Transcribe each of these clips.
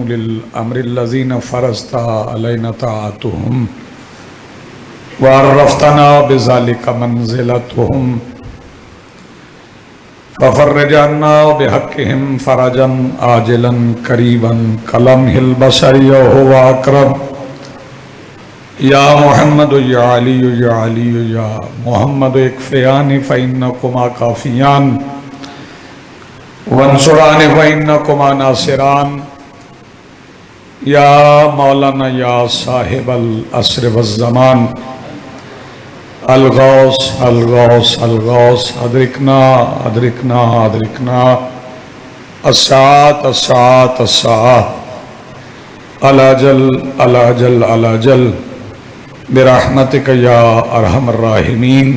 उलिल अम्रिल्लज़ीना फ़रज़ता अलैना ताअतुहुम वअर्रफ़तना बिज़ालिका मंज़िलतहुम फ़फ़र्रिज अन्ना बिहक़्क़िहिम फ़रजन आजिलन क़रीबन कलम्हिल बसरि हुवा अक़रब या मोहम्मद या अली या मोहम्मद इक्फ़ियानी फ़इन्नकुमा काफ़ियान वंसुरानी फ़इन्नकुमा नासिरान या मौलाना या साहिबल अस्र वज़्ज़मान अलगौस अलगौस अलगौस अदरिकना अदरिकना अदरिकना अस्सात अस्सात अस्सात अलाजल अलाजल अलाजल बिरहमतिक या अरहमर राहिमीन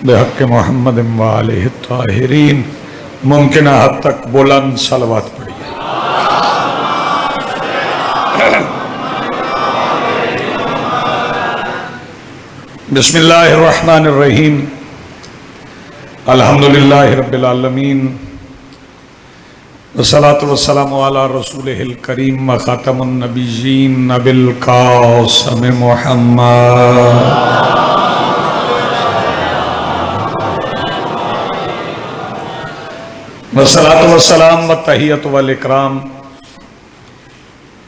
बिहक़्क़ि मुहम्मद व आलिहि ताहिरीन। मुमकिन हद तक बुलंद सलवात पढ़िए। बिस्मिल्लाहिर्रहमानिर्रहीम अल्हम्दुलिल्लाहि रब्बिल आलमीन वस्सलातु वस्सलामु अला रसूलिहिल करीम व खातमुन नबिय्यीन अबिल कासिम मुहम्मद वस्सलातु वस्सलाम व तहियतु वल इकराम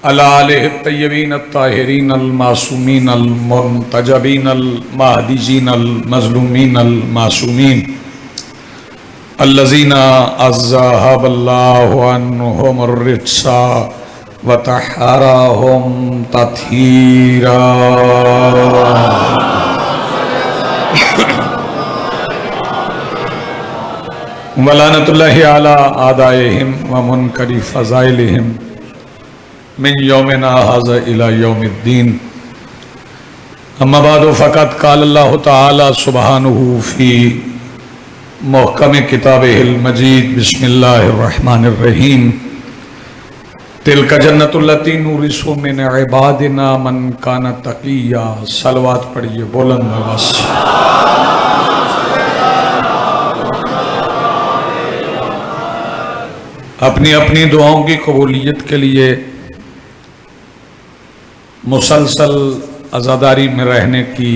अला आलिहि तय्यबीन अत्ताहिरीन अल मासूमीन अल मुंतजबीन अल महदीजीन अल मज़लूमीन अल मासूमीन अल्लज़ीना अज़्ज़हबल्लाहु अन्हुमुर रिज्सा व तहहरहुम तत्हीरा। वलानतुल्लाहि अला आदाइहिम व मुनकरी फ़ज़ाइलिहिम मिन यौमिना हाज़ा इला यौमिद्दीन। अम्मा बादु फ़क़द क़ाल अल्लाहु तआला सुब्हानहु फ़ी मुहकम किताबिहिल मजीद बिस्मिल्लाहिर्रहमानिर्रहीम तिल्क जन्नतुल्लती नूरिसु मिन इबादिना मन काना तक़िया। सलवात पढ़िए बुलंद आवाज़ से। अपनी अपनी दुआओं की कबूलियत के लिए मुसलसल अज़ादारी में रहने की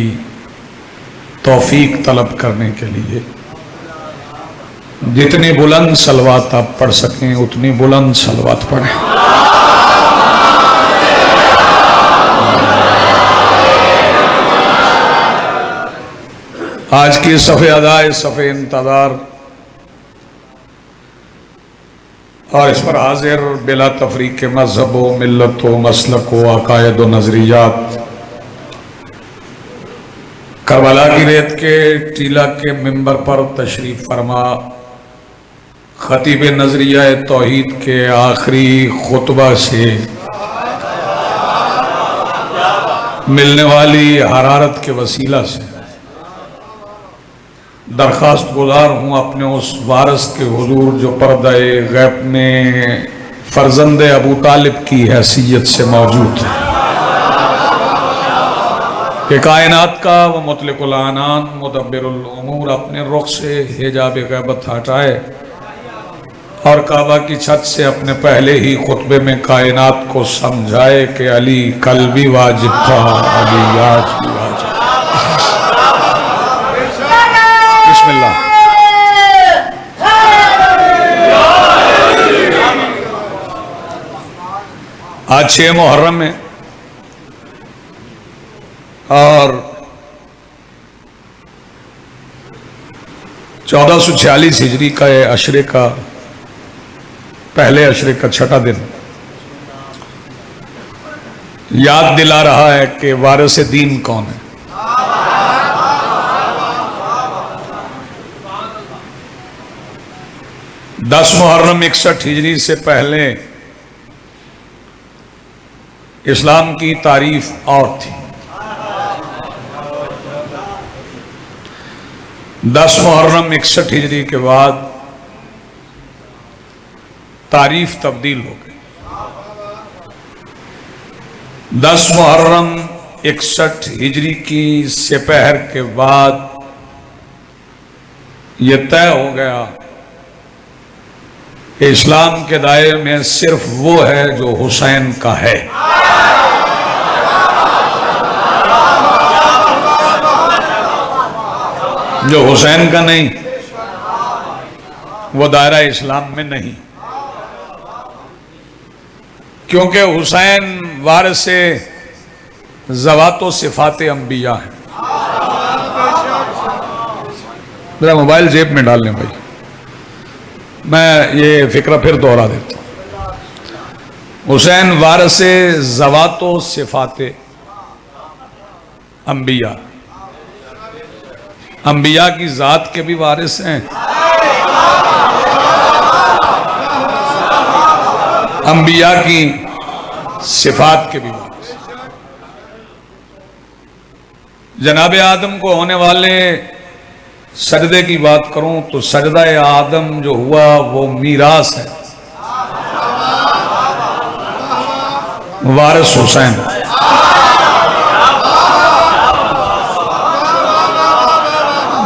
तौफीक तलब करने के लिए जितनी बुलंद सलवात आप पढ़ सकें उतनी बुलंद सलवात पढ़ें। आज की सफ़े अदाए सफ़े इंतज़ार और इस पर हाजिर बिला तफरीक मजहब व मिल्लत व मसलक व अकायद व नजरियात करबला की रेत के टीला के मिंबर पर तशरीफ फरमा खतीब नजरिया तौहीद के आखिरी खुतबा से मिलने वाली हरारत के वसीला से दरख्वास्त गुजार हूँ अपने उस वारिस के हुजूर जो पर्दे गैब में फर्जंद अबू तालिब की हैसियत से मौजूद है कि कायनात का व मुतलिकुल आनान मुदब्बिरुल उमूर अपने रुख से हिजाब गैबत हटाए और काबा की छत से अपने पहले ही खुतबे में कायनात को समझाए कि अली कल भी वाजिब था, अली आज भी वाजिब। बिस्मिल्लाह। आज 6 मुहर्रम में और 1446 हिजरी का ये अशरे का पहले अशरे का छठा दिन याद दिला रहा है कि वारिस दीन कौन है। दस मुहर्रम 61 हिजरी से पहले इस्लाम की तारीफ और थी। 10 मुहर्रम 61 हिजरी के बाद तारीफ तब्दील हो गई। 10 मुहर्रम 61 हिजरी की सेपहर के बाद यह तय हो गया कि इस्लाम के दायरे में सिर्फ वो है जो हुसैन का है। जो हुसैन का नहीं, वो दायरा इस्लाम में नहीं, क्योंकि हुसैन वारिस ज़वातो सिफात अंबिया है। मेरा मोबाइल जेब में डाल लें भाई, मैं ये फिक्र फिर दोहरा देता हूं। हुसैन वारिस ज़वातो सिफात अंबिया, अंबिया की जात के भी वारिस हैं, अंबिया की सिफात के भी वारिस। जनाब आदम को होने वाले सजदे की बात करूं तो सजदा आदम जो हुआ वो मीरास है, वारिस हुसैन।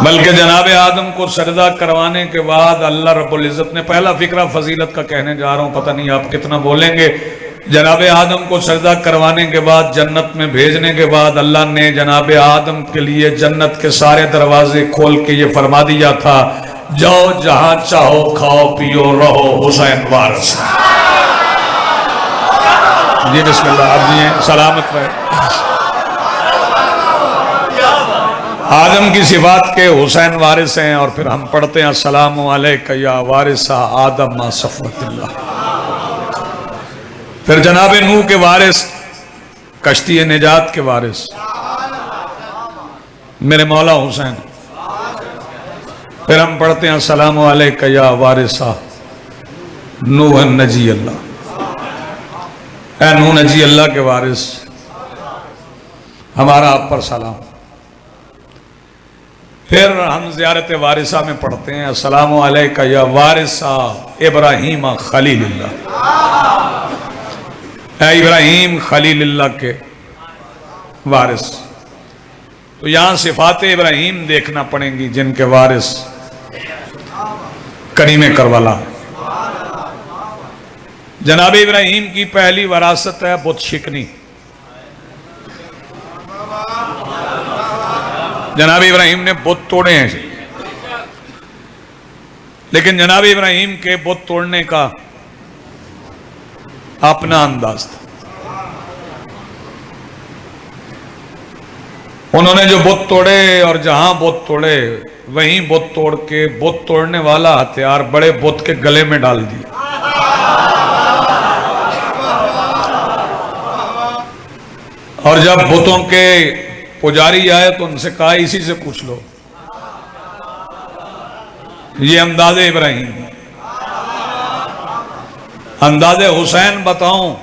बल्कि जनाब आदम को सजदा करवाने के बाद अल्लाह रब्बुल इज़्ज़त ने, पहला फिक्रा फजीलत का कहने जा रहा हूं, पता नहीं आप कितना बोलेंगे। जनाब आदम को सजदा करवाने के बाद, जन्नत में भेजने के बाद, अल्लाह ने जनाब आदम के लिए जन्नत के सारे दरवाजे खोल के ये फरमा दिया था, जाओ जहां चाहो खाओ पियो रहो, हुसैन वारिस। जी बिस्मिल्लाह, आप जी सलामत रहे। आदम की सिफात के हुसैन वारिस हैं। और फिर हम पढ़ते हैं अस्सलामु अलैका या वारिसा आदम मा सफ़वतिल्लाह। फिर जनाब नूह के वारिस, कश्ती निजात के वारिस मेरे मौला हुसैन। फिर हम पढ़ते हैं अस्सलामु अलैका या वारिसा नूह नजी अल्लाह, ऐ नूह नजी अल्लाह के वारिस, हमारा आप पर सलाम। फिर हम ज़ियारत वारिसा में पढ़ते हैं अस्सलामु अलैका या वारिसा इब्राहीम खलीलुल्लाह, ऐ इब्राहीम खलीलुल्लाह के वारिस। तो यहां सिफात इब्राहीम देखना पड़ेंगी, जिनके वारिस करीम करबला। जनाब इब्राहीम की पहली वरासत है बुत शिकनी। जनाब इब्राहीम ने बुत तोड़े हैं, लेकिन जनाब इब्राहीम के बुत तोड़ने का अपना अंदाज था। उन्होंने जो बुत तोड़े और जहां बुत तोड़े वहीं बुत तोड़ के बुत तोड़ने वाला हथियार बड़े बुत के गले में डाल दिया। और जब बुतों के पुजारी आए तो उनसे कहा, इसी से पूछ लो, ये अंदाज़े इब्राहीम, अंदाज़े हुसैन बताऊं,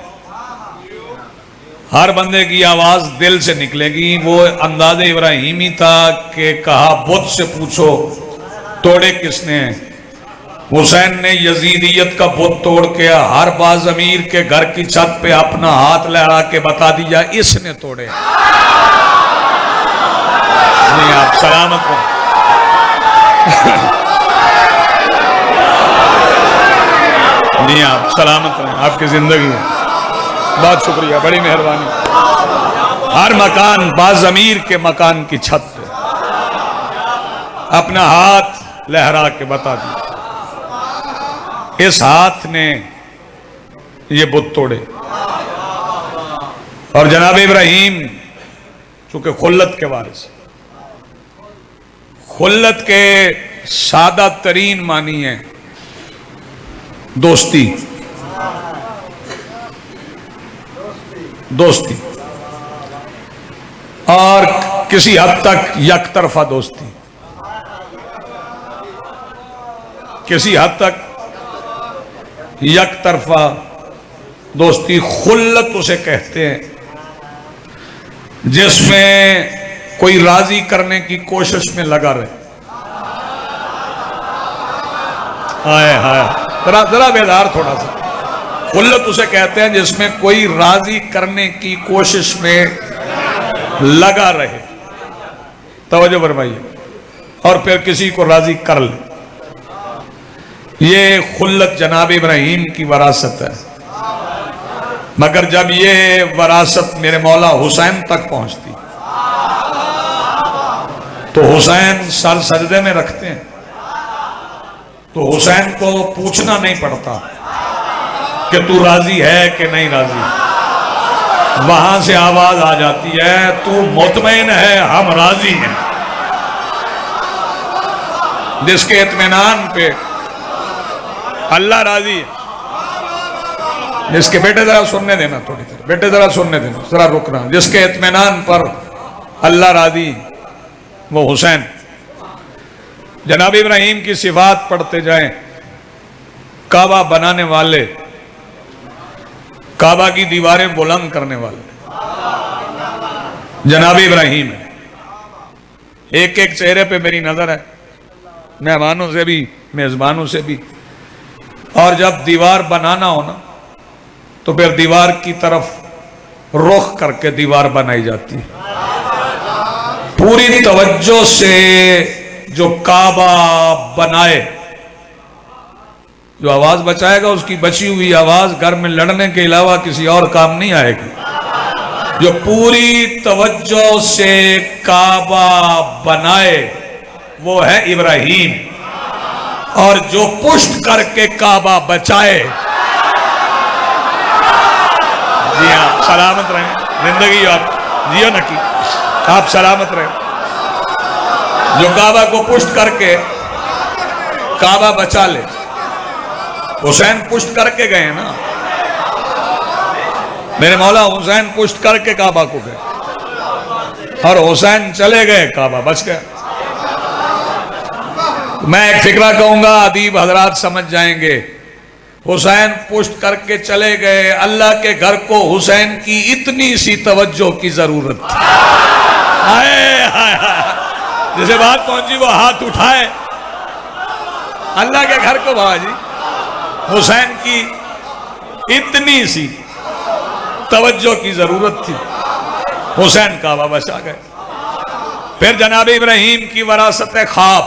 हर बंदे की आवाज दिल से निकलेगी। वो अंदाज़े इब्राहीम ही था कि कहा बुत से पूछो तोड़े किसने। हुसैन ने यजीदियत का बुत तोड़ के हर बाज अमीर के घर की छत पे अपना हाथ लहरा के बता दिया, इसने तोड़े। नहीं, आप सलामत हो। नहीं, आप सलामत रहें, आपकी जिंदगी है। बहुत शुक्रिया, बड़ी मेहरबानी। हर मकान बाज अमीर के मकान की छत पे अपना हाथ लहरा के बता दिया, इस हाथ ने ये बुत तोड़े। और जनाब इब्राहीम चूंकि खुल्लत के वारिस, खुल्लत के सादा तरीन मानी है दोस्ती, दोस्ती और किसी हद तक यकतरफा दोस्ती, किसी हद तक यकतरफा दोस्ती। खुल्लत उसे कहते हैं जिसमें कोई राजी करने की कोशिश में लगा रहे। हाय हाय, जरा जरा बेदार थोड़ा सा। खुल्लत उसे कहते हैं जिसमें कोई राजी करने की कोशिश में लगा रहे, तवज्जो फरमाइए, और फिर किसी को राजी कर ले। ये खुल्लत जनाब इब्राहीम की वरासत है। मगर जब ये वरासत मेरे मौला हुसैन तक पहुंचती तो हुसैन सर सजदे में रखते हैं, तो हुसैन को पूछना नहीं पड़ता कि तू राजी है कि नहीं राजी। वहां से आवाज आ जाती है, तू मुतमईन है, हम राजी हैं। जिसके इत्मीनान पे अल्लाह राजी है। जिसके बेटे जरा सुनने देना, थोड़ी देर बेटे जरा सुनने देना, जरा रुकना। जिसके इत्मीनान पर अल्लाह राजी वो हुसैन। जनाब इब्राहीम की सिफात पढ़ते जाएं। काबा बनाने वाले, काबा की दीवारें बुलंद करने वाले जनाब इब्राहीम है। एक एक चेहरे पे मेरी नजर है, मेहमानों से भी मेजबानों से भी। और जब दीवार बनाना हो ना तो फिर दीवार की तरफ रुख करके दीवार बनाई जाती है। पूरी तवज्जो से जो काबा बनाए, जो आवाज बचाएगा उसकी बची हुई आवाज घर में लड़ने के अलावा किसी और काम नहीं आएगी। जो पूरी तवज्जो से काबा बनाए वो है इब्राहीम, और जो पुष्ट करके काबा बचाए, जी हाँ सलामत रहें, जिंदगी आप जियो न की, आप सलामत रहें। जो काबा को पुष्ट करके काबा बचा ले, हुसैन पुष्ट करके गए ना, मेरे मौला हुसैन पुष्ट करके काबा को गए और हुसैन चले गए, काबा बच गया। मैं एक फिक्रा कहूंगा, अदीब हजरात समझ जाएंगे। हुसैन पुष्ट करके चले गए, अल्लाह के घर को हुसैन की इतनी सी तवज्जो की जरूरत थी। हाय हाय हाय, जिसे बात पहुंची वो हाथ उठाए। अल्लाह के घर को बाजी हुसैन की इतनी सी तवज्जो की जरूरत थी, हुसैन काबा बचा गए। फिर जनाब इब्राहीम की वरासत है ख्वाब,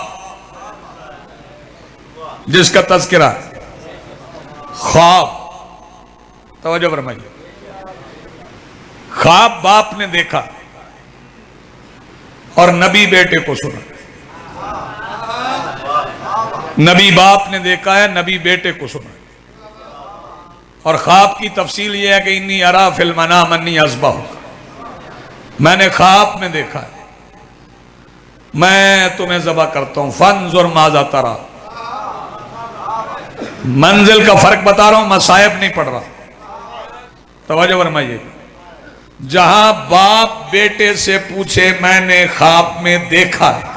जिसका तज़किरा ख्वाब, तवज्जो फरमाइए। ख्वाब बाप ने देखा और नबी बेटे को सुना। नबी बाप ने देखा है, नबी बेटे को सुना। और ख्वाब की तफसील यह है कि इन्नी अरा फिल मनाम अन्नी अज़बह, मैंने ख्वाब में देखा है मैं तुम्हें ज़बह करता हूं। फंजुर माज़ा तरा, मंजिल का फर्क बता रहा हूं, मसायब नहीं पढ़ रहा, तवज्जो फरमाइए। जहां बाप बेटे से पूछे मैंने ख्वाब में देखा है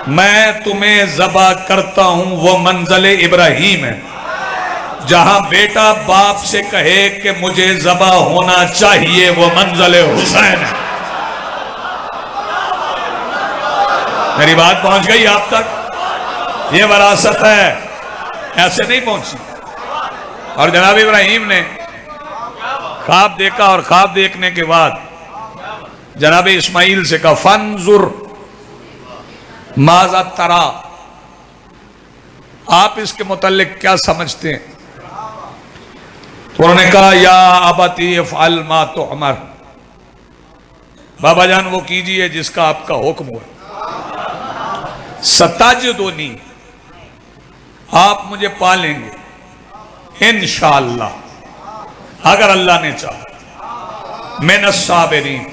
मैं तुम्हें ज़बह करता हूं, वो मंजिल इब्राहीम है। जहां बेटा बाप से कहे कि मुझे ज़बह होना चाहिए, वो मंजिल हुसैन है। मेरी बात पहुंच गई आप तक? ये वरासत है, ऐसे नहीं पहुंची। और जनाब इब्राहीम ने ख्वाब देखा और ख्वाब देखने के बाद जनाब इस्माइल से कहा फंजुर माज़ा तरा, आप इसके मुताल्लिक क्या समझते हैं? तो उन्होंने कहा या अबती इफ़अल मा तुअमर, बाबा जान वो कीजिए जिसका आपका हुक्म हुआ। सताजदुनी, आप मुझे पालेंगे इंशाअल्लाह, अगर अल्लाह ने चाहा। मिन साबिरीन,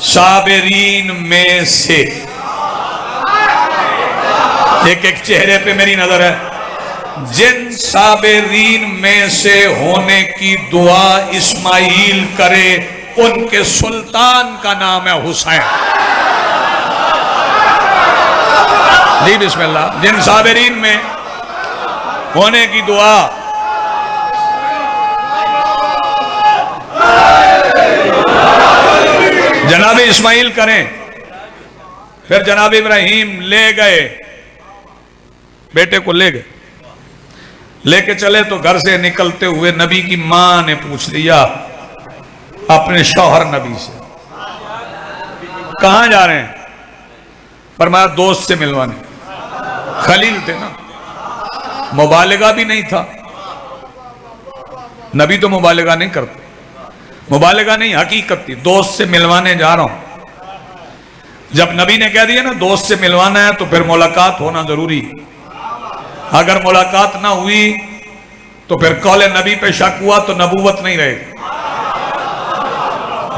साबिरीन में से। एक एक चेहरे पे मेरी नजर है। जिन साबिरीन में से होने की दुआ इस्माइल करे, उनके सुल्तान का नाम है हुसैन। जी बिस्मिल्लाह। जिन साबिरीन में होने की दुआ जनाब इस्माइल करें। फिर जनाब इब्राहीम ले गए, बेटे को ले गए, लेके चले तो घर से निकलते हुए नबी की मां ने पूछ लिया अपने शौहर नबी से, कहां जा रहे हैं? फरमाया दोस्त से मिलवाने। खलील थे ना, मुबालिगा भी नहीं था। नबी तो मुबालिगा नहीं करते, मुबालिगा नहीं हकीकत थी। दोस्त से मिलवाने जा रहा हूं, जब नबी ने कह दिया ना दोस्त से मिलवाना है तो फिर मुलाकात होना जरूरी। अगर मुलाकात ना हुई तो फिर कौले नबी पे शक हुआ तो नबूवत नहीं रहेगी।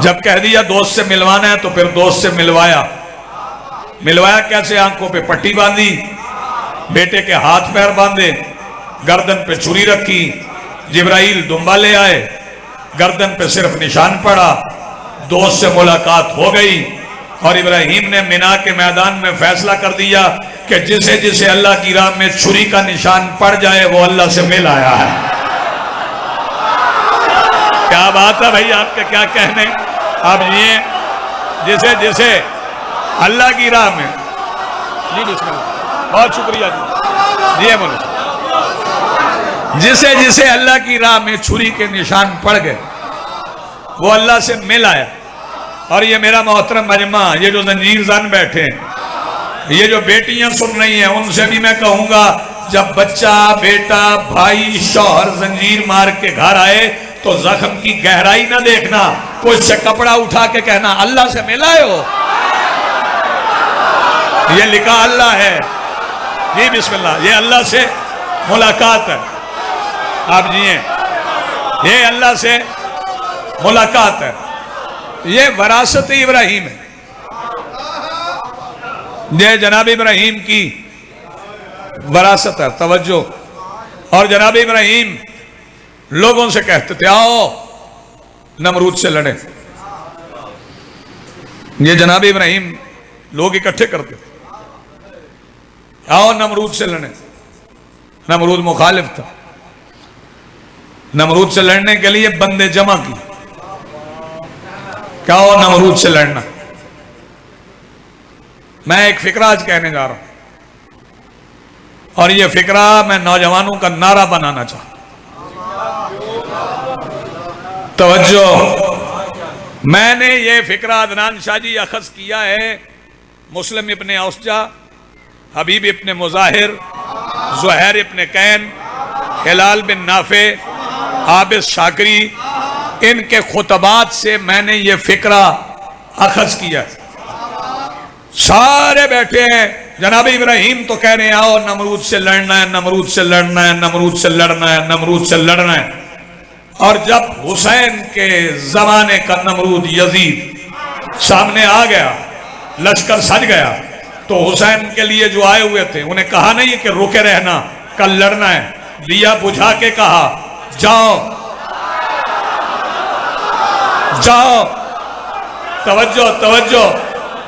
जब कह दिया दोस्त से मिलवाना है तो फिर दोस्त से मिलवाया। मिलवाया कैसे? आंखों पे पट्टी बांधी, बेटे के हाथ पैर बांधे, गर्दन पे छुरी रखी, जिब्राइल दुम्बा ले आए, गर्दन पे सिर्फ निशान पड़ा, दोस्त से मुलाकात हो गई। और इब्राहिम ने मिना के मैदान में फैसला कर दिया कि जिसे जिसे अल्लाह की राह में छुरी का निशान पड़ जाए वो अल्लाह से मिल आया है। क्या बात है भाई, आपके क्या कहने। अब ये जिसे जिसे अल्लाह की राह में, जी बिस्मिल्लाह, बहुत शुक्रिया जी, जी बोलो। जिसे जिसे अल्लाह की राह में छुरी के निशान पड़ गए वो अल्लाह से मिल आया। और ये मेरा मोहतरम मजमा, ये जो जंजीर जन बैठे हैं, ये जो बेटियां सुन रही हैं, उनसे भी मैं कहूंगा जब बच्चा, बेटा, भाई, शौहर जंजीर मार के घर आए तो जख्म की गहराई ना देखना, कोई से कपड़ा उठा के कहना अल्लाह से मिला हो। ये लिखा अल्लाह है, जी बिस्मिल्लाह, ये अल्लाह से मुलाकात है। आप जिए, ये अल्लाह से मुलाकात है। ये वरासत इब्राहिम है, ये जनाब इब्राहिम की वरासत है। तवज्जो। और जनाब इब्राहिम लोगों से कहते थे आओ नमरूद से लड़े। ये जनाब इब्राहिम लोग इकट्ठे करते थे, आओ नमरूद से लड़े। नमरूद मुखालिफ था। नमरूद से लड़ने के लिए बंदे जमा की, क्या हो नमरूद से लड़ना। मैं एक फिक्रा आज कहने जा रहा हूं और यह फिक्रा मैं नौजवानों का नारा बनाना चाहता हूं। तवज्जो। मैंने यह फिक्रा अदनान शाजी अखज किया है मुस्लिम इब्ने औसजा, हबीब इब्ने मुजाहिर, ज़ुहैर इब्ने कैन, हिलाल बिन नाफे, आबिद शाकरी, इनके खुतबात से मैंने ये फिक्रा अखज किया। सारे बैठे हैं, जनाब इब्राहिम तो कह रहे हैं आओ नमरूद से लड़ना है, नमरूद से लड़ना है, नमरूद से लड़ना है, नमरूद से लड़ना है। और जब हुसैन के जमाने का नमरूद यजीद सामने आ गया, लश्कर सज गया, तो हुसैन के लिए जो आए हुए थे उन्हें कहा नहीं कि रुके रहना, कल लड़ना है। दिया बुझा के कहा जाओ जाओ। तवज्जो तवज्जो।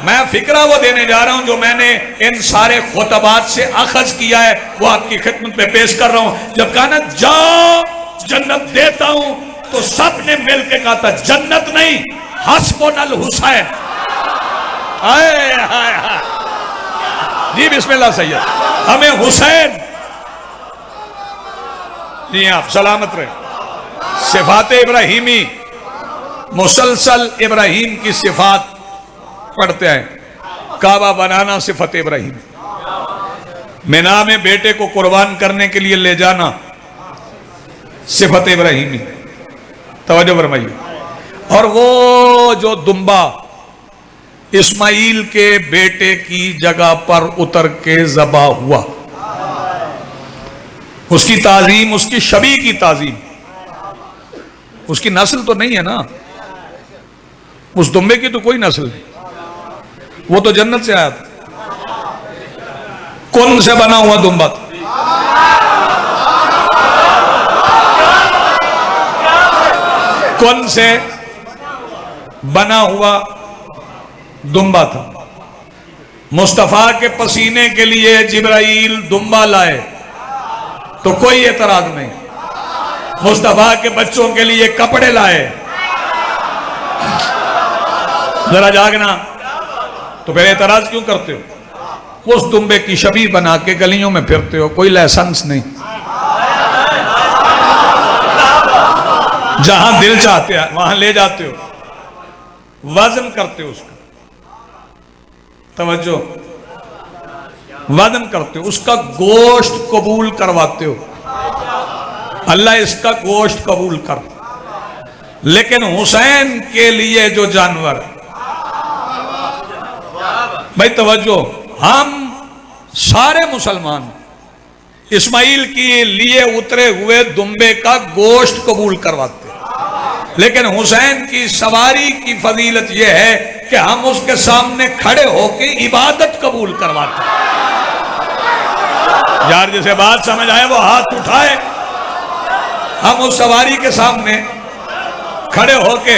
मैं फिक्रा वो देने जा रहा हूं जो मैंने इन सारे खुतबात से अखज किया है, वो आपकी खिदमत में पेश कर रहा हूं। जब कहा ना जाओ जन्नत देता हूं, तो सब ने मिलकर कहा था जन्नत नहीं, हस्बुनल हुसैन। हाय हाय हाय, जी बिस्मिल्लाह सैयद, हमें हुसैन। जी आप सलामत रहे। सिफात इब्राहिमी, मुसलसल इब्राहिम की सिफात पढ़ते हैं। काबा बनाना सिफत इब्राहिम, मिना में बेटे को कुर्बान करने के लिए ले जाना सिफत इब्राहिमी। तवज्जो फरमाइए। और वो जो दुम्बा इस्माइल के बेटे की जगह पर उतर के ज़बा हुआ, उसकी ताजीम, उसकी शबी की ताजीम। उसकी नस्ल तो नहीं है ना, उस दुम्बे की तो कोई नस्ल नहीं, वो तो जन्नत से आया था। कौन से बना हुआ दुम्बा था? कौन से बना हुआ दुम्बा था? मुस्तफा के पसीने के लिए जिब्राइल दुम्बा लाए तो कोई एतराज नहीं। मुस्तफा के बच्चों के लिए कपड़े लाए, जरा जागना, तो फिर एतराज क्यों करते हो? उस दुम्बे की शबी बना के गलियों में फिरते हो, कोई लाइसेंस नहीं। जहां दिल चाहते हैं वहां ले जाते हो, वजन करते हो उसका। तवज्जो। वजन करते हो, उसका गोश्त कबूल करवाते हो, अल्लाह इसका गोश्त कबूल कर। लेकिन हुसैन के लिए जो जानवर, भाई तवज्जो, हम सारे मुसलमान इस्माइल के लिए उतरे हुए दुम्बे का गोश्त कबूल करवाते, लेकिन हुसैन की सवारी की फजीलत यह है कि हम उसके सामने खड़े होकर इबादत कबूल करवाते। यार जिसे बात समझ आए वो हाथ उठाए। हम उस सवारी के सामने खड़े होके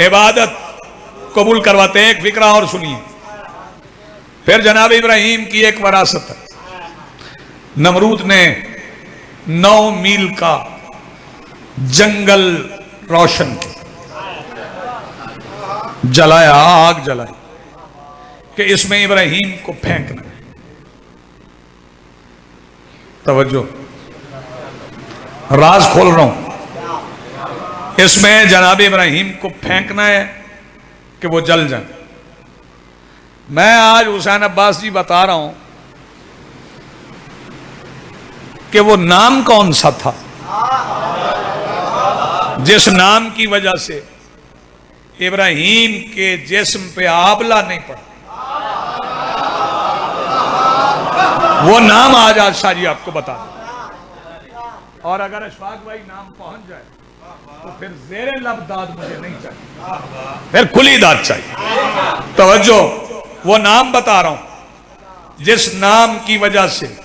इबादत कबूल करवाते हैं। एक फिक्रा और सुनिए, फिर जनाब इब्राहिम की एक वरासत है। नमरूद ने 9 मील का जंगल रोशन किया, जलाया, आग जलाई कि इसमें इब्राहिम को फेंकना है। तवज्जो, राज खोल रहा हूं, इसमें जनाब इब्राहिम को फेंकना है कि वो जल जाए। मैं आज हुसैन अब्बास जी बता रहा हूं कि वो नाम कौन सा था जिस नाम की वजह से इब्राहिम के जिस्म पे आबला नहीं पड़ा। वो नाम आज आशा जी आपको बता दें। और अगर अशफाक भाई नाम पहुंच जाए तो फिर ज़ेरे लब दाद मुझे नहीं चाहिए, फिर खुली दाद चाहिए। तवज्जो, वो नाम बता रहा हूं जिस नाम की वजह से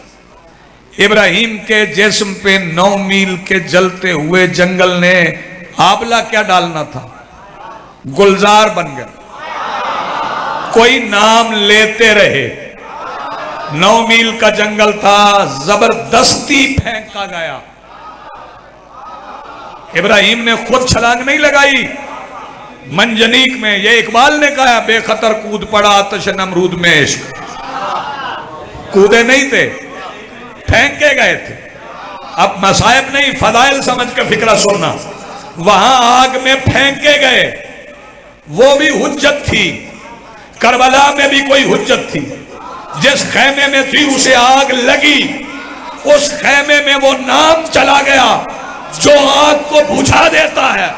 इब्राहिम के जिस्म पे 9 मील के जलते हुए जंगल ने आबला क्या डालना था, गुलजार बन गया। कोई नाम लेते रहे, 9 मील का जंगल था, जबरदस्ती फेंका गया। इब्राहिम ने खुद छलांग नहीं लगाई। मंजनीक में ये इकबाल ने कहा, बेखतर कूद पड़ा आतश नमरूद में इश्क। कूदे नहीं थे, फेंके गए थे। अब मसायब नहीं, फदाइल समझ के फिक्रा सुनना। वहां आग में फेंके गए, वो भी हुज्जत थी। करबला में भी कोई हुज्जत थी। जिस खैमे में थी उसे आग लगी, उस खैमे में वो नाम चला गया जो आग को बुझा देता है।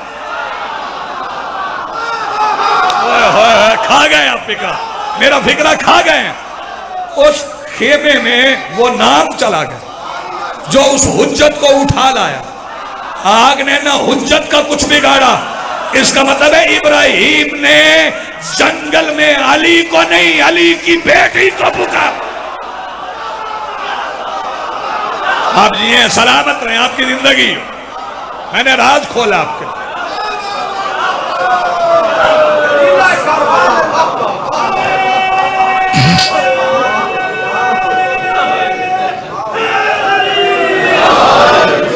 खा गए आप फिक्रा, मेरा फिक्रा खा गए। उस खेमे में वो नाम चला गया जो उस हुज्जत को उठा लाया। आग ने ना हुज्जत का कुछ बिगाड़ा। इसका मतलब है इब्राहिम ने जंगल में अली को नहीं, अली की बेटी को पुकारा। आप जिए सलामत रहे, आपकी जिंदगी। मैंने राज खोला आपके।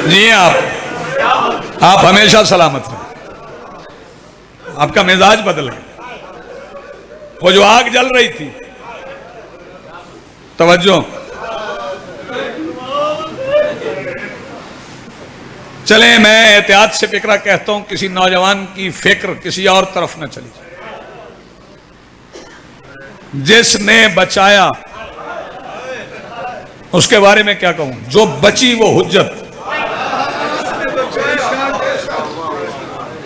जी आप हमेशा सलामत रहे। आपका मिजाज बदल गया। वो जो आग जल रही थी, तवज्जो, चले मैं एहतियात से फिक्रा कहता हूं, किसी नौजवान की फिक्र किसी और तरफ न चली जाए। जिसने बचाया उसके बारे में क्या कहूं, जो बची वो हुज्जत।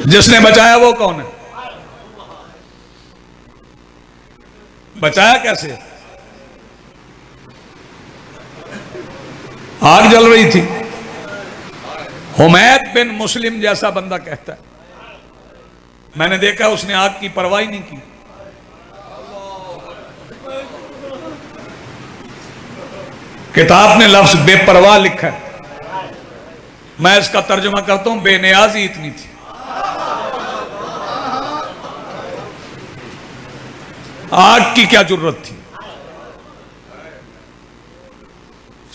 जिसने बचाया वो कौन है? बचाया कैसे? आग जल रही थी। हुमैद बिन मुस्लिम जैसा बंदा कहता है, मैंने देखा उसने आग की परवाह ही नहीं की। किताब ने लफ्ज बेपरवाह लिखा है, मैं इसका तर्जुमा करता हूं, बेनियाजी इतनी थी। आग की क्या जरूरत थी?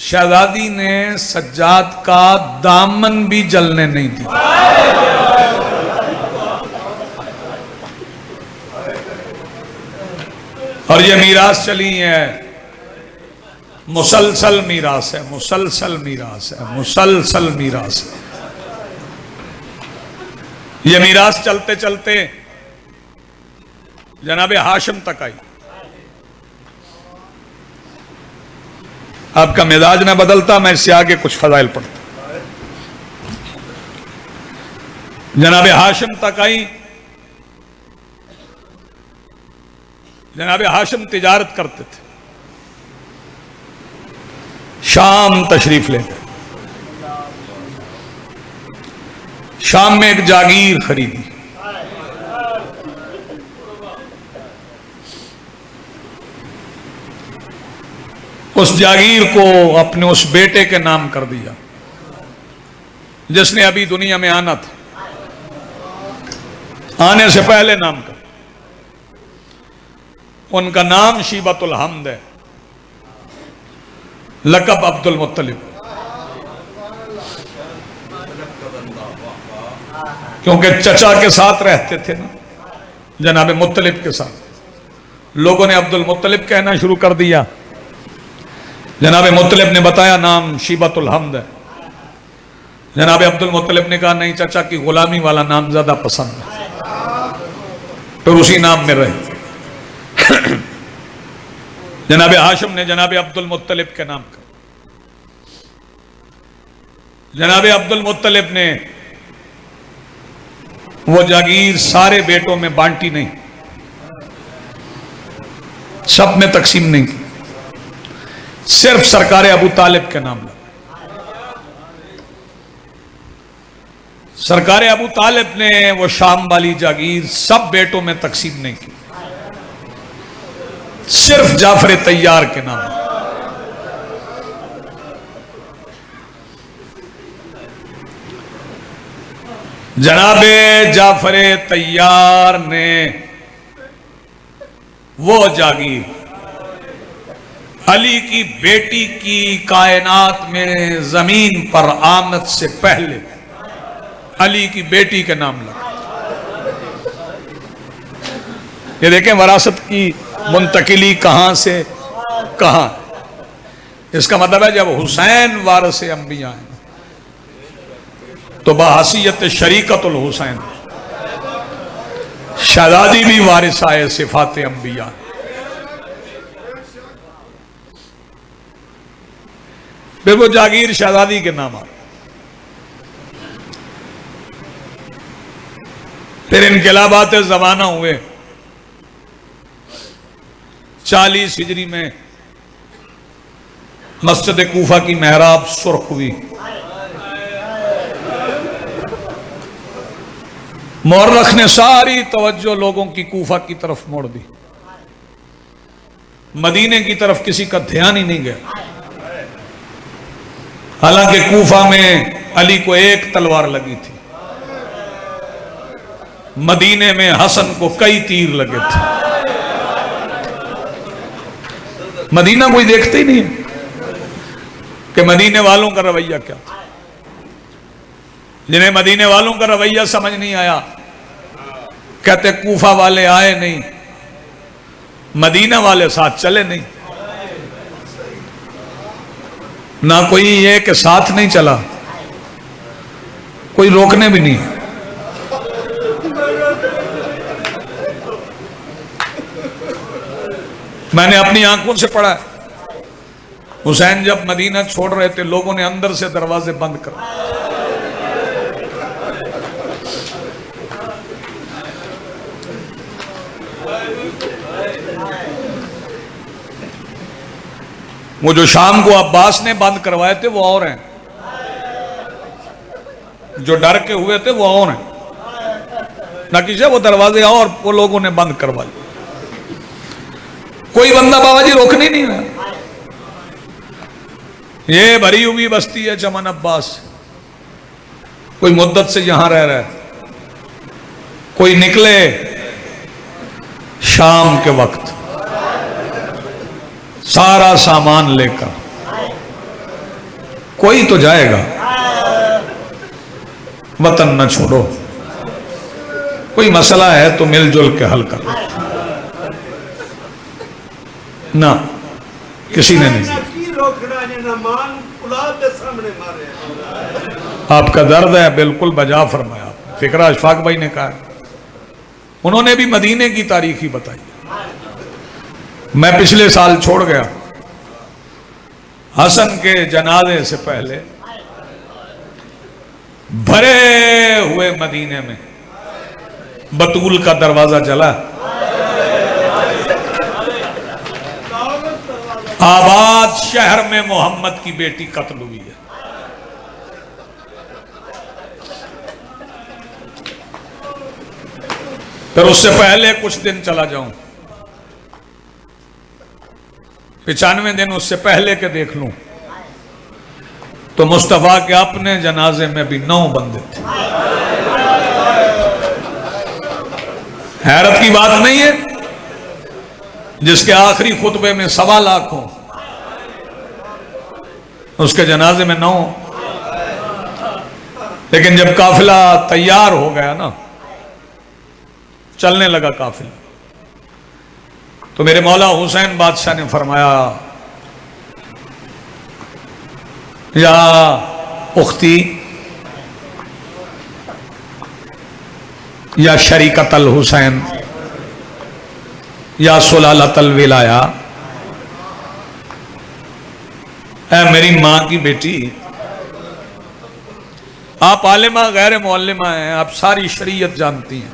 शहजादी ने सज्जाद का दामन भी जलने नहीं दिया। और ये मीरास चली है, मुसलसल मीरास है, मुसलसल मीरास है, मुसलसल मीरास है। ये मीरास चलते चलते जनाबे हाशिम तक आई। आपका मिजाज न बदलता, मैं इससे आगे कुछ फजाइल पढ़ता। जनाब हाशिम तक आई। जनाब हाशिम तिजारत करते थे, शाम तशरीफ ले गए। शाम में एक जागीर खरीदी। उस जागीर को अपने उस बेटे के नाम कर दिया जिसने अभी दुनिया में आना था, आने से पहले नाम कर। उनका नाम शीबतुल हमद है, लकब अब्दुल मुत्तलिब, क्योंकि चचा के साथ रहते थे ना, जनाब मुत्तलिब के साथ। लोगों ने अब्दुल मुत्तलिब कहना शुरू कर दिया। जनाब मुत्तलिब ने बताया नाम शीबतुल हमद है। जनाब अब्दुल मुत्तलिब ने कहा नहीं, चचा की गुलामी वाला नाम ज्यादा पसंद है, फिर उसी नाम में रहे। जनाब हाशिम ने जनाब अब्दुल मुत्तलिब के नाम का। जनाब अब्दुल मुत्तलिब ने वो जागीर सारे बेटों में बांटी नहीं, सब में तकसीम नहीं की, सिर्फ सरकार अबू तालिब के नाम लगा। सरकार अबू तालिब ने वो शाम वाली जागीर सब बेटों में तकसीम नहीं की, सिर्फ जाफर तैयार के नाम। जनाबे जाफर तैयार ने वो जागीर अली की बेटी की कायनात में जमीन पर आमद से पहले अली की बेटी के नाम लगा। ये देखें वरासत की मुंतकिली कहां से कहां। इसका मतलब है जब हुसैन वारिस अंबिया है तो बहसीयत शरीकतुल हुसैन शहजादी भी वारिस आए सिफात अंबिया। फिर वो जागीर शहजादी के नाम आ। फिर इनकलाबात जमाना हुए। 40 हिजरी में मस्जिद कूफा की मेहराब सुर्ख हुई। मुअर्रिख ने सारी तवज्जो लोगों की कूफा की तरफ मोड़ दी, मदीने की तरफ किसी का ध्यान ही नहीं गया। हालांकि कूफा में अली को एक तलवार लगी थी, मदीने में हसन को कई तीर लगे थे। मदीना कोई देखते ही नहीं कि मदीने वालों का रवैया क्या था। जिन्हें मदीने वालों का रवैया समझ नहीं आया कहते कूफा वाले आए नहीं, मदीना वाले साथ चले नहीं। ना कोई ये कि साथ नहीं चला, कोई रोकने भी नहीं। मैंने अपनी आंखों से पढ़ा, हुसैन जब मदीना छोड़ रहे थे लोगों ने अंदर से दरवाजे बंद कर। वो जो शाम को अब्बास ने बंद करवाए थे वो और हैं, जो डर के हुए थे वो और हैं। ना किसी वो दरवाजे और वो लोगों ने बंद करवाए। कोई बंदा बाबाजी रोकने नहीं रहा। ये भरी हुई बस्ती है चमन अब्बास, कोई मुद्दत से यहां रह रहा है, कोई निकले शाम के वक्त सारा सामान लेकर, कोई तो जाएगा, वतन न छोड़ो। कोई मसला है तो मिलजुल के हल कर, ना किसी ने नहीं। आपका दर्द है बिल्कुल बजा फरमाया। फिक्रा अशफाक भाई ने कहा, उन्होंने भी मदीने की तारीख ही बताई। मैं पिछले साल छोड़ गया, हसन के जनाजे से पहले भरे हुए मदीने में बतूल का दरवाजा जला, आबाद शहर में मोहम्मद की बेटी कत्ल हुई है। फिर उससे पहले कुछ दिन चला जाऊं, 95 दिन उससे पहले के देख लूं तो मुस्तफा के अपने जनाजे में भी 9 बंदे थे। हैरत की बात नहीं है, जिसके आखिरी खुतबे में 1.25 लाख हो, उसके जनाजे में 9। लेकिन जब काफिला तैयार हो गया ना, चलने लगा काफिला, तो मेरे मौला हुसैन बादशाह ने फरमाया, या उख्ती या शरीकतल हुसैन या सुलालतल विलाया, ऐ मेरी मां की बेटी, आप आलिमा गैर मुअल्लिमा हैं, आप सारी शरीयत जानती हैं,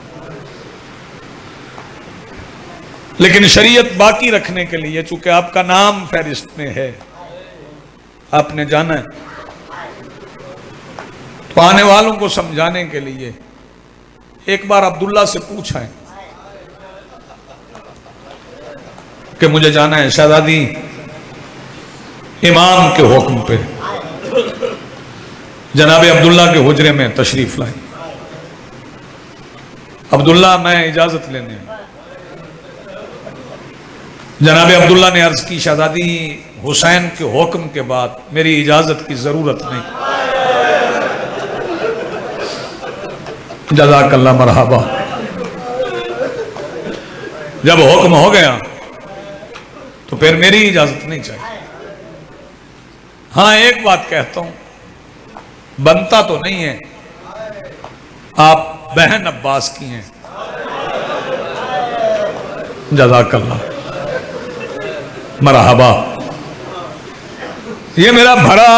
लेकिन शरीयत बाकी रखने के लिए, चूंकि आपका नाम फहरिस्त में है, आपने जाना है, तो आने वालों को समझाने के लिए एक बार अब्दुल्ला से पूछा है कि मुझे जाना है। शहजादी इमाम के हुक्म पे जनाब अब्दुल्ला के हुजरे में तशरीफ लाई। अब्दुल्ला, मैं इजाजत लेने आई। जनाब अब्दुल्ला ने अर्ज की, शहजादी हुसैन के हुक्म के बाद मेरी इजाजत की जरूरत नहीं। जज़ाकल्लाह मरहबा। जब हुक्म हो गया तो फिर मेरी इजाजत नहीं चाहिए। हाँ, एक बात कहता हूं, बनता तो नहीं है, आप बहन अब्बास की हैं। जज़ाकल्लाह मरहबा। ये मेरा भरा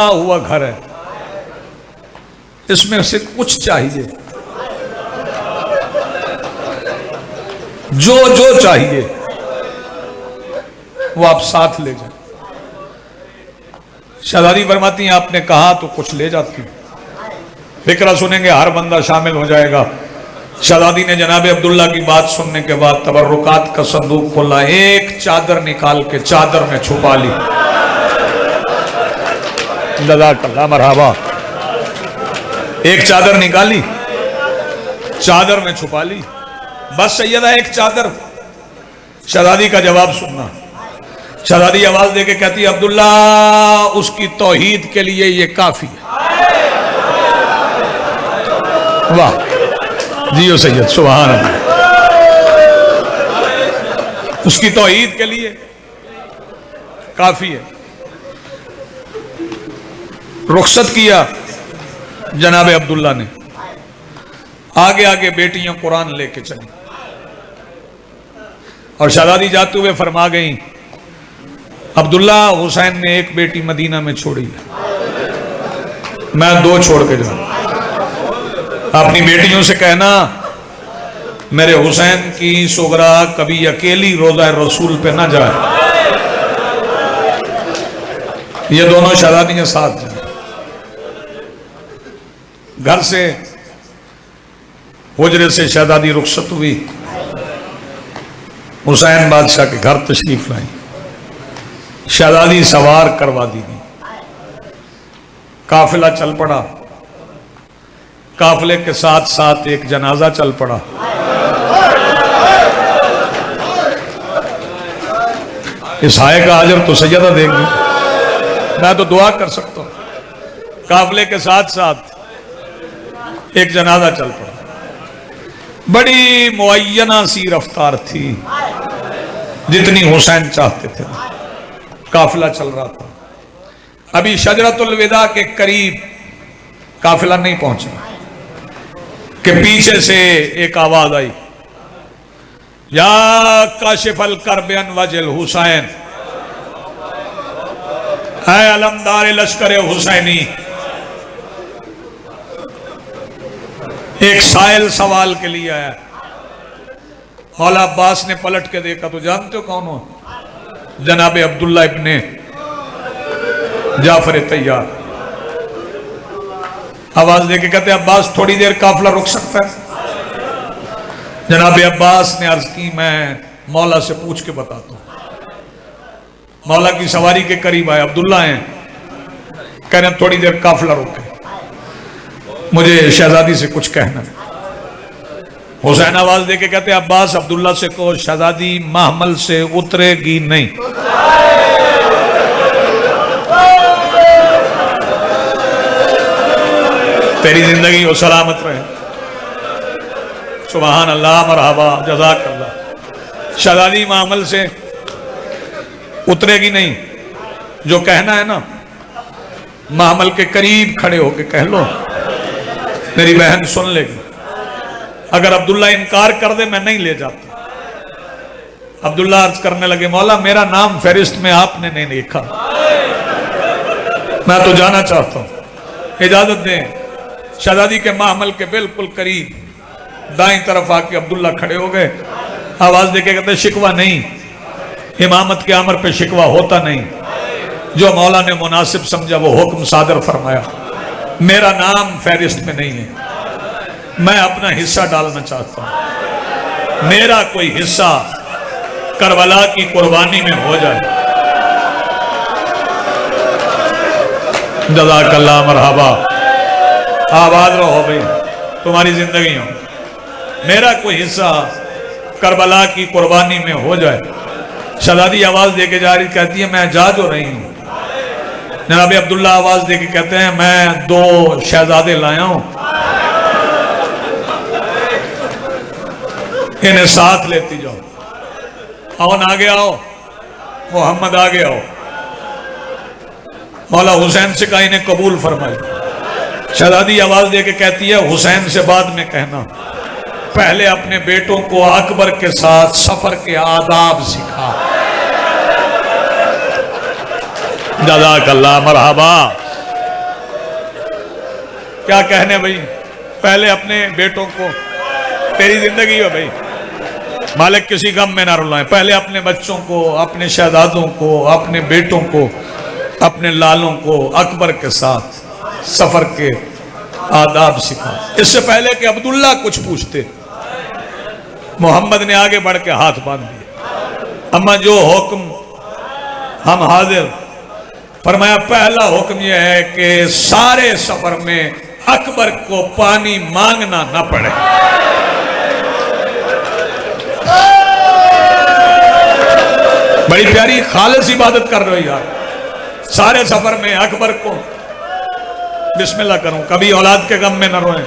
हुआ घर है, इसमें से कुछ चाहिए, जो जो चाहिए वो आप साथ ले जाए। शहजादी फरमाती हैं, आपने कहा तो कुछ ले जाती हूं। फिक्रा सुनेंगे हर बंदा शामिल हो जाएगा। शहजादी ने जनाब अब्दुल्ला की बात सुनने के बाद तबर्रुकात का संदूक खोला, एक चादर निकाल के चादर में छुपा ली। जज़ाकल्लाह मरहबा। एक चादर निकाली, चादर में छुपा ली। बस सैयदा एक चादर। शहजादी का जवाब सुनना। शहजादी आवाज देके कहती है, अब्दुल्ला, उसकी तौहीद के लिए ये काफी है। वाह जियो सैयद, सुभान अल्लाह। उसकी तौहीद के लिए काफी है। रुखसत किया जनाब अब्दुल्ला ने। आगे आगे बेटियां कुरान लेके चली और शहजादी जाते हुए फरमा गई, अब्दुल्ला, हुसैन ने एक बेटी मदीना में छोड़ी है, मैं 2 छोड़ के जाऊं। अपनी बेटियों से कहना, मेरे हुसैन की सुगरा कभी अकेली रोजा रसूल पे ना जाए। ये दोनों शहजादियां साथ जाए। घर से, हुजरे से शहजादी रुखसत हुई, हुसैन बादशाह के घर तशरीफ लाई। शहजादी सवार करवा दी गई। काफिला चल पड़ा। काफिले के साथ साथ एक जनाजा चल पड़ा। इस हाय का अजर तो सैयदा देंगे, मैं तो दुआ कर सकता हूं। काफिले के साथ साथ एक जनाजा चल पड़ा। बड़ी मुअय्यना सी रफ्तार थी, जितनी हुसैन चाहते थे। काफिला चल रहा था। अभी शजरतुल विदा के करीब काफिला नहीं पहुंचा कि पीछे से एक आवाज आई, या काशिफल करब अन वजल हुसैन, है अलमदार लश्कर हुसैनी। एक साइल सवाल के लिए आया। मौला अब्बास ने पलट के देखा तो जानते हो कौन हो? जनाब अब्दुल्ला इब्ने जाफर तैयार। आवाज देके कहते अब्बास थोड़ी देर काफिला रुक सकता है? जनाब अब्बास ने अर्ज की मैं मौला से पूछ के बताता हूं। मौला की सवारी के करीब आए, अब्दुल्ला हैं, कह रहे थोड़ी देर काफिला रुके, मुझे शहजादी से कुछ कहना है। हुसैन आवाज देके कहते अब्बास अब्दुल्ला से कहो शहजादी महमल से उतरेगी नहीं। तेरी जिंदगी हो सलामत रहे। सुभान अल्लाह मरहबा जज़ाक अल्लाह। शहजादी महमल से उतरेगी नहीं। जो कहना है ना महमल के करीब खड़े होके कह लो, मेरी बहन सुन लेगी। अगर अब्दुल्ला इनकार कर दे मैं नहीं ले जाता। अब्दुल्ला अर्ज करने लगे मौला मेरा नाम फहरिस्त में आपने नहीं लिखा, मैं तो जाना चाहता हूं, इजाजत दें। शहजादी के महमल के बिल्कुल करीब दाईं तरफ आके अब्दुल्ला खड़े हो गए। आवाज देके कहते शिकवा नहीं, इमामत के अमर पे शिकवा होता नहीं। जो मौला ने मुनासिब समझा वो हुक्म सादर फरमाया। मेरा नाम फहरिस्त में नहीं है, मैं अपना हिस्सा डालना चाहता हूं। मेरा कोई हिस्सा करबला की कुर्बानी में हो जाए। जज़ाकल्लाह मरहबा। आबाद रहो भाई, तुम्हारी जिंदगी हो। मेरा कोई हिस्सा करबला की कुर्बानी में हो जाए। शहजादी आवाज देके जा रही, कहती है मैं जा जो रही हूं। जनाब अब्दुल्ला आवाज देके कहते हैं मैं 2 शहजादे लाया हूं, इन्हें साथ लेती जाओ। अवन आगे आओ, मोहम्मद आगे आओ। मौला हुसैन से कहा इन्हें कबूल फरमाए। शहजादी आवाज देके कहती है हुसैन से बाद में कहना, पहले अपने बेटों को अकबर के साथ सफर के आदाब सिखा। जज़ाकल्लाह मरहबा। क्या कहने भाई, पहले अपने बेटों को, तेरी जिंदगी हो भाई, मालिक किसी गम में ना रुलाए। पहले अपने बच्चों को, अपने शहजादों को, अपने बेटों को, अपने लालों को अकबर के साथ सफर के आदाब सिखा। इससे पहले कि अब्दुल्ला कुछ पूछते, मोहम्मद ने आगे बढ़ के हाथ बांध दिए। अम्मा जो हुक्म हम हाजिर। फरमाया पहला हुक्म यह है कि सारे सफर में अकबर को पानी मांगना ना पड़े। बड़ी प्यारी खालिस इबादत कर रहे हो यार। सारे सफर में अकबर को बिस्मिल्लाह करूं, कभी औलाद के गम में न रोए,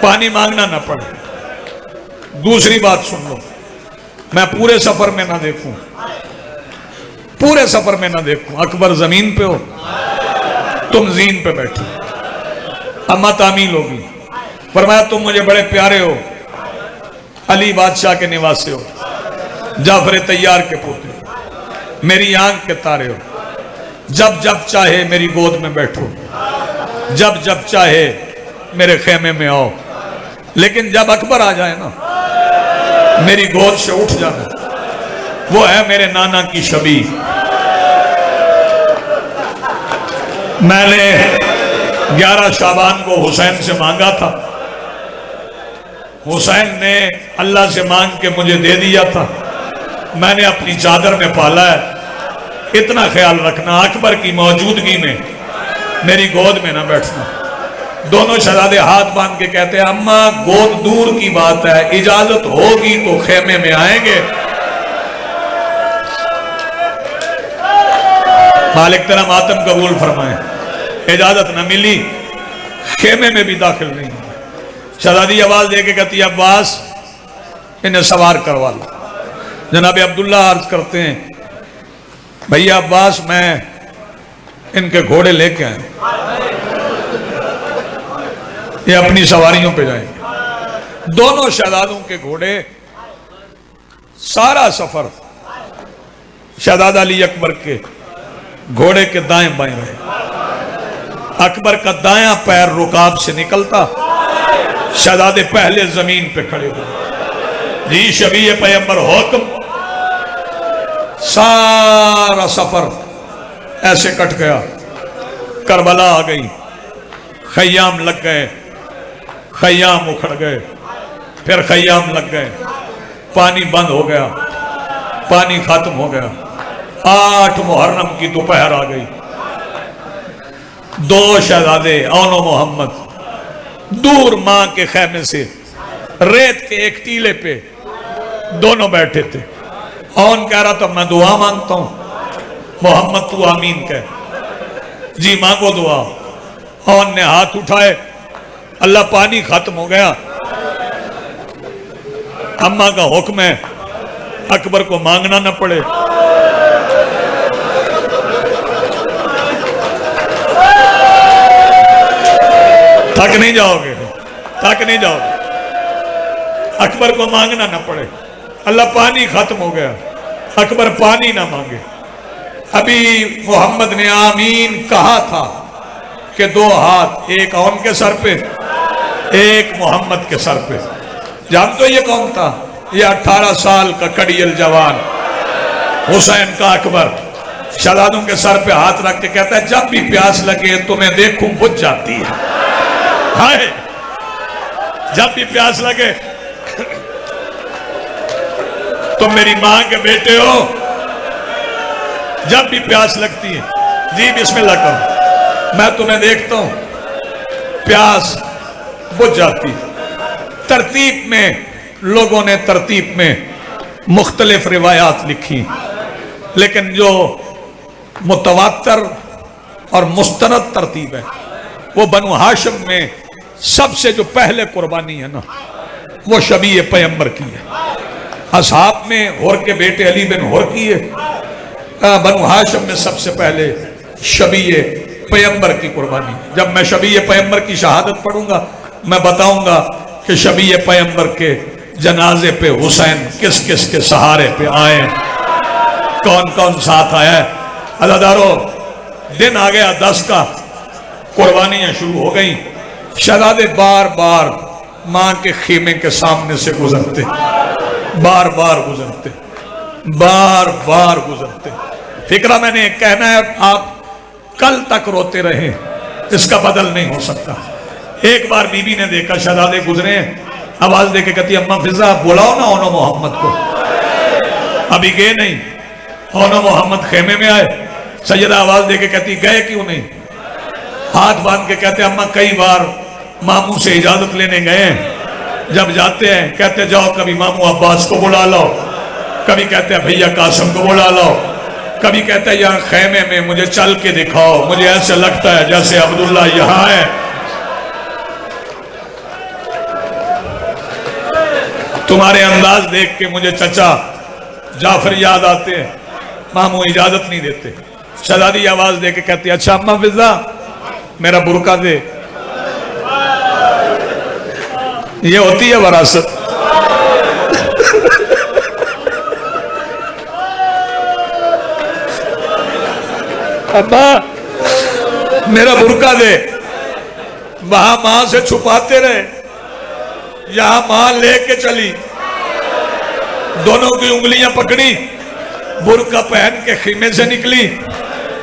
पानी मांगना ना पड़े। दूसरी बात सुन लो, मैं पूरे सफर में ना देखूं, पूरे सफर में ना देखूं। अकबर जमीन पे हो, तुम जीन पे बैठो। अम्मा तामील होगी। फरमाया तुम मुझे बड़े प्यारे हो, अली बादशाह के निवासी हो, जाफर तैयार के पोते, मेरी आंख के तारे हो। जब जब चाहे मेरी गोद में बैठो, जब जब चाहे मेरे खेमे में आओ। लेकिन जब अकबर आ जाए ना, मेरी गोद से उठ जाना। वो है मेरे नाना की शबी। मैंने 11 शाबान को हुसैन से मांगा था, हुसैन ने अल्लाह से मांग के मुझे दे दिया था। मैंने अपनी चादर में पाला है। इतना ख्याल रखना, अकबर की मौजूदगी में मेरी गोद में ना बैठना। दोनों शहजादे हाथ बांध के कहते हैं अम्मा गोद दूर की बात है, इजाजत होगी तो खेमे में आएंगे। मालिक तेरा मातम कबूल फरमाए। इजाजत न मिली, खेमे में भी दाखिल नहीं। शहजादी आवाज दे के कहती अब्बास इन्हें सवार करवा लो। जनाब अब्दुल्ला अर्ज करते हैं भैया अब्बास मैं इनके घोड़े लेके आए, ये अपनी सवारियों पे जाएंगे। दोनों शहजादों के घोड़े सारा सफर शहजादा अली अकबर के घोड़े के दाएं बाएं रहे। अकबर का दायां पैर रुकाब से निकलता, शहजादे पहले जमीन पे खड़े हुए। जी शबी पैगंबर हुक्म। सारा सफर ऐसे कट गया। करबला आ गई, खयाम लग गए, खयाम उखड़ गए, फिर खयाम लग गए, पानी बंद हो गया, पानी खत्म हो गया। 8 मुहर्रम की दोपहर आ गई। 2 शहजादे औनो मोहम्मद दूर मां के खेमे से रेत के एक टीले पे दोनों बैठे थे। औन कह रहा था मैं दुआ मांगता हूं, मोहम्मद तू आमीन कह। जी मांगो दुआ। औन ने हाथ उठाए, अल्लाह पानी खत्म हो गया। अम्मा का हुक्म है अकबर को मांगना न पड़े। थक नहीं जाओगे, थक नहीं जाओगे। अकबर को मांगना न पड़े। अल्लाह पानी खत्म हो गया, अकबर पानी ना मांगे। अभी मोहम्मद ने आमीन कहा था कि 2 हाथ, एक औन के सर पे, एक मोहम्मद के सर पे। जानते हो ये कौन था? ये 18 साल का कड़ियल जवान हुसैन का अकबर शहजादों के सर पे हाथ रख के कहता है जब भी प्यास लगे तुम्हें देखूं बुझ जाती है। हाय, जब भी प्यास लगे, तुम मेरी मां के बेटे हो, जब भी प्यास लगती है जी बिस्मिल्लाह करो, मैं तुम्हें देखता हूं, प्यास बुझ जाती है। तरतीब में लोगों ने तरतीब में मुख्तलिफ रिवायात लिखी, लेकिन जो मुतवातर और मुस्तनद तरतीब है वो बनु हाशिम में सबसे जो पहले कुर्बानी है ना, वो शबी पैगंबर की है। असहाब में हुर के बेटे अली बिन हुर की है। बनु हाशिम में सबसे पहले शबी पैगंबर की कुर्बानी। जब मैं शबी पैगंबर की शहादत पढ़ूंगा मैं बताऊंगा कि शबी पैगंबर के जनाजे पे हुसैन किस किस के सहारे पे आए, कौन कौन साथ आया। अदादारों, दिन आ गया 10 का, कुर्बानियां शुरू हो गई। शहजादे बार बार मां के खेमे के सामने से गुजरते, बार बार गुजरते, बार बार गुजरते। फिक्रा मैंने कहना है आप कल तक रोते रहे, इसका बदल नहीं हो सकता। एक बार बीबी ने देखा शहजादे गुजरे, आवाज देके कहती अम्मा फिजा बुलाओ ना ओनो मोहम्मद को। अभी गए नहीं, ओनो मोहम्मद खेमे में आए। सैयदा आवाज देके कहती गए क्यों नहीं? हाथ बांध के कहते अम्मा कई बार मामू से इजाजत लेने गए, जब जाते हैं कहते जाओ कभी मामू अब्बास को बुला लो, कभी कहते हैं भैया कासिम को बुला लो, कभी कहते हैं यहाँ खेमे में मुझे चल के दिखाओ, मुझे ऐसे लगता है जैसे अब्दुल्ला यहाँ है। तुम्हारे अंदाज देख के मुझे चचा जाफर याद आते हैं, मामू इजाजत नहीं देते। शहजादी आवाज दे के कहती अच्छा अम्मा फिजा मेरा बुरका दे। ये होती है वरासत। अब्बा मेरा बुरका दे। वहां मां से छुपाते रहे, यहां मां लेके चली, दोनों की उंगलियां पकड़ी, बुरका पहन के खेमे से निकली।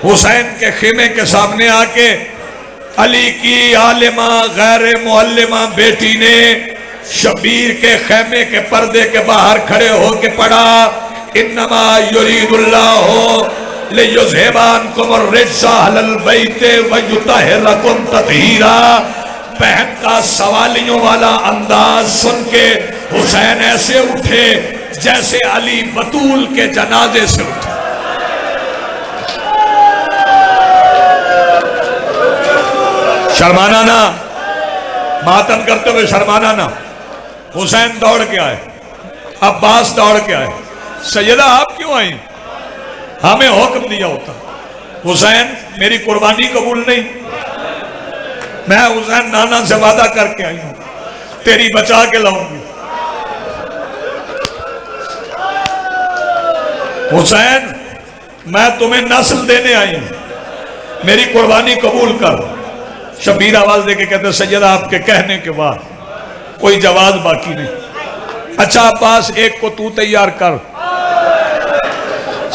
हुसैन के खेमे के सामने आके अली की आलिमा गैर मुअल्लिमा बेटी ने शबीर के खेमे के पर्दे के बाहर खड़े होके पढ़ा इन्नमा युरीदुल्लाहु लियुज़हिबा अन्कुम अर्रिज्सा अहलल बैति व युतहिरकुम तत्हीरा। बहन का सवालियों वाला अंदाज सुन के हुसैन ऐसे उठे जैसे अली बतूल के जनाजे से उठे। शर्माना ना, मातम करते हुए शर्माना ना। हुसैन दौड़ के आए, अब्बास दौड़ के आए। सैयदा आप क्यों आई? हमें हुक्म दिया होता। हुसैन मेरी कुर्बानी कबूल नहीं, मैं हुसैन नाना से वादा करके आई हूं तेरी बचा के लाऊंगी। हुसैन मैं तुम्हें नस्ल देने आई हूं, मेरी कुर्बानी कबूल कर। शबीर आवाज देके कहते सैयदा आपके कहने के बाद कोई जवाब बाकी नहीं। अच्छा अब्बास एक को तू तैयार कर।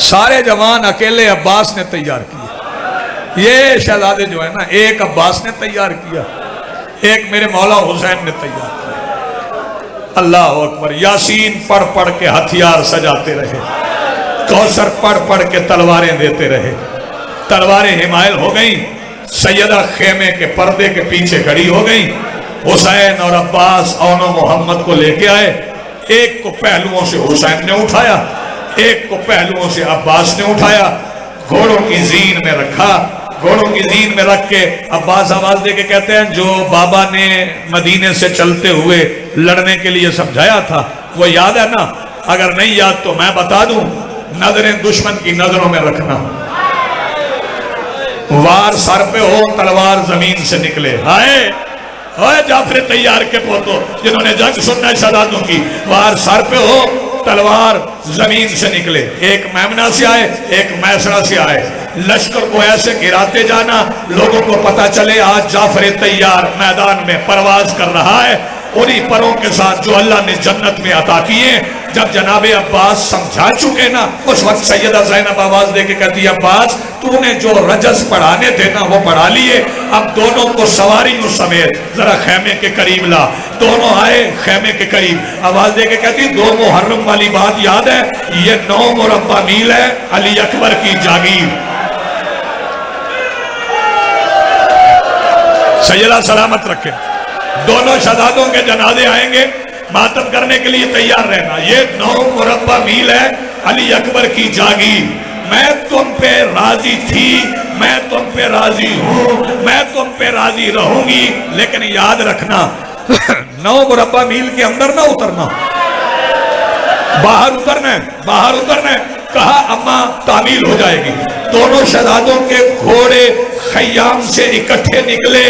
सारे जवान अकेले अब्बास ने तैयार किए। ये शहजादे जो है ना, एक अब्बास ने तैयार किया, एक मेरे मौला हुसैन ने तैयार किया। अल्लाह अकबर। यासीन पढ़ पढ़ के हथियार सजाते रहे, कौसर पढ़ पढ़ के तलवारें देते रहे। तलवारें हिमायल हो गई। सैयदा खेमे के पर्दे के पीछे खड़ी हो गई। हुसैन और अब्बास औनो मोहम्मद को लेके आए। एक को पहलुओं से हुसैन ने उठाया, एक को पहलुओं से अब्बास ने उठाया, घोड़ों की जीन में रखा। घोड़ों की जीन में रख के अब्बास आवाज दे के कहते हैं जो बाबा ने मदीने से चलते हुए लड़ने के लिए समझाया था वो याद है ना? अगर नहीं याद तो मैं बता दूं, नजरें दुश्मन की नजरों में रखना, वार सर पे हो तलवार जमीन से निकले। हाय हाय जाफर तैयार के पोतो जिन्होंने जंग सुनना है शहजादों की, वार सर पे हो तलवार जमीन से निकले। एक मैमना से आए, एक मैसरा से आए। लश्कर को ऐसे गिराते जाना लोगों को पता चले आज जाफर तैयार मैदान में परवाज कर रहा है, उन्हीं परों के साथ जो अल्लाह ने जन्नत में अता किए। जब जनाबे अब्बास समझा चुके ना, उस वक्त सैयदा ज़ैनब आवाज देके कहती अब्बास तूने जो रजस पढ़ाने थे ना वो पढ़ा लिए, अब दोनों को सवारियों समेत जरा खेमे के करीब ला। दोनों आए खेमे के करीब, आवाज देके कहती 2 मुहर्रम वाली बात याद है? ये 9 मुरब्बा मील है अली अकबर की जागीर। सैयदा सलामत रखे। दोनों शहजादों के जनाजे आएंगे, मातम करने के लिए तैयार रहना। ये 9 मुरब्बा मील है अली अकबर की जागीर। मैं तुम पे राजी थी, मैं तुम पे राजी हूं, मैं तुम पे राजी रहूंगी, लेकिन याद रखना 9 मुरब्बा मील के अंदर ना उतरना, बाहर उतरना है, बाहर उतरना है। कहा अम्मा तामील हो जाएगी। दोनों शहजादों के घोड़े खयाम से इकट्ठे निकले,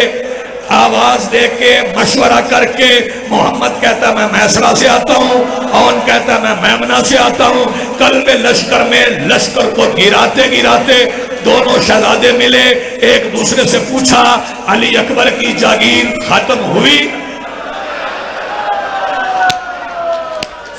आवाज दे के मशवरा करके। मोहम्मद कहता मैं मैसरा से आता हूँ, औन कहता मैं मैमना से आता हूँ। कल्बे लश्कर में लश्कर को गिराते गिराते दोनों शहजादे मिले। एक दूसरे से पूछा अली अकबर की जागीर खत्म हुई?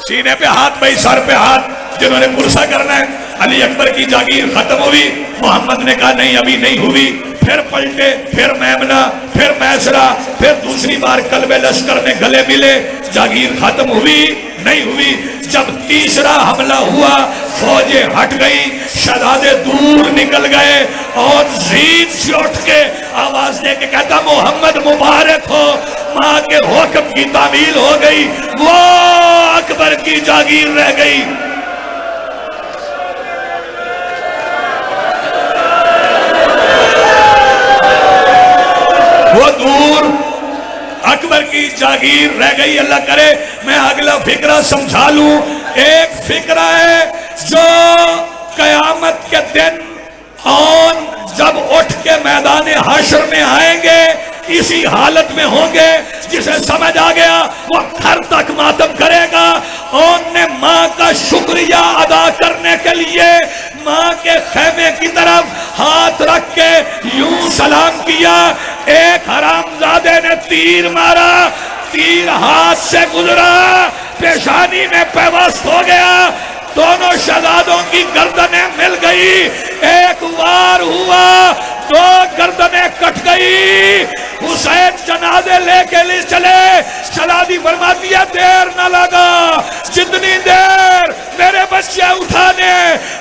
सीने पे हाथ भाई, सर पे हाथ, जिन्होंने पुरसा करना है। अली अकबर की जागीर खत्म हुई? मोहम्मद ने कहा नहीं अभी नहीं हुई। फिर पलटे, फिर मैमना, फिर मैसरा, फिर दूसरी बार कल्बे लश्कर में गले मिले। जागीर खत्म हुई? नहीं हुई। जब तीसरा हमला हुआ फौजें हट गई, शहजादे दूर निकल गए और जीन से उठ के आवाज दे के कहता मोहम्मद मुबारक हो, मां के हुक्म की तामील हो गई, वो अकबर की जागीर रह गई। वो दूर अकबर की जागीर रह गई। अल्लाह करे मैं अगला फिक्रा समझा लूं। एक फिक्रा है जो कयामत के दिन और जब उठ के मैदान हश्र में आएंगे इसी हालत में होंगे। जिसे समझ आ गया वो घर तक मातम करेगा। और ने माँ का शुक्रिया अदा करने के लिए माँ के खेमे की तरफ हाथ रख के यूं सलाम किया। एक हरामजादे ने तीर मारा, तीर हाथ से गुजरा, पेशानी में पेवस्त हो गया। दोनों शहजादों की गर्दनें मिल गई। एक वार हुआ, 2 गर्दनें कट गई। हुसैन जनाजे लेके ले चले। शहजादी फरमाती है देर न लगा, जितनी देर मेरे बच्चे उठाने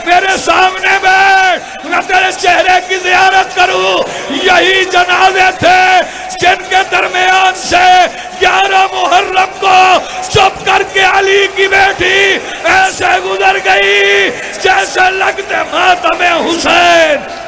मेरे सामने बैठ, मैं तेरे चेहरे की ज़ियारत करूं। यही जनाजे थे जिनके दरमियान से 11 मुहर्रम को चुप करके अली की बेटी ऐसे गुजर गई जैसे लगते मातमे हुसैन।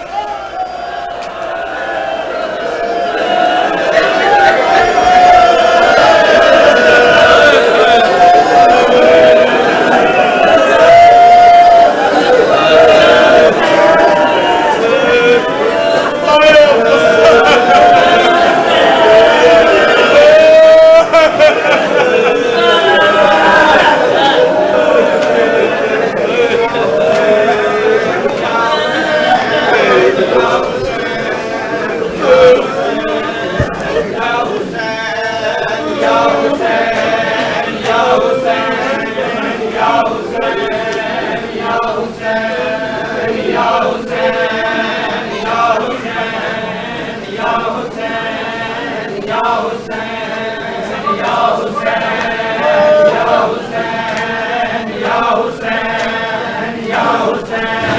या हुसैन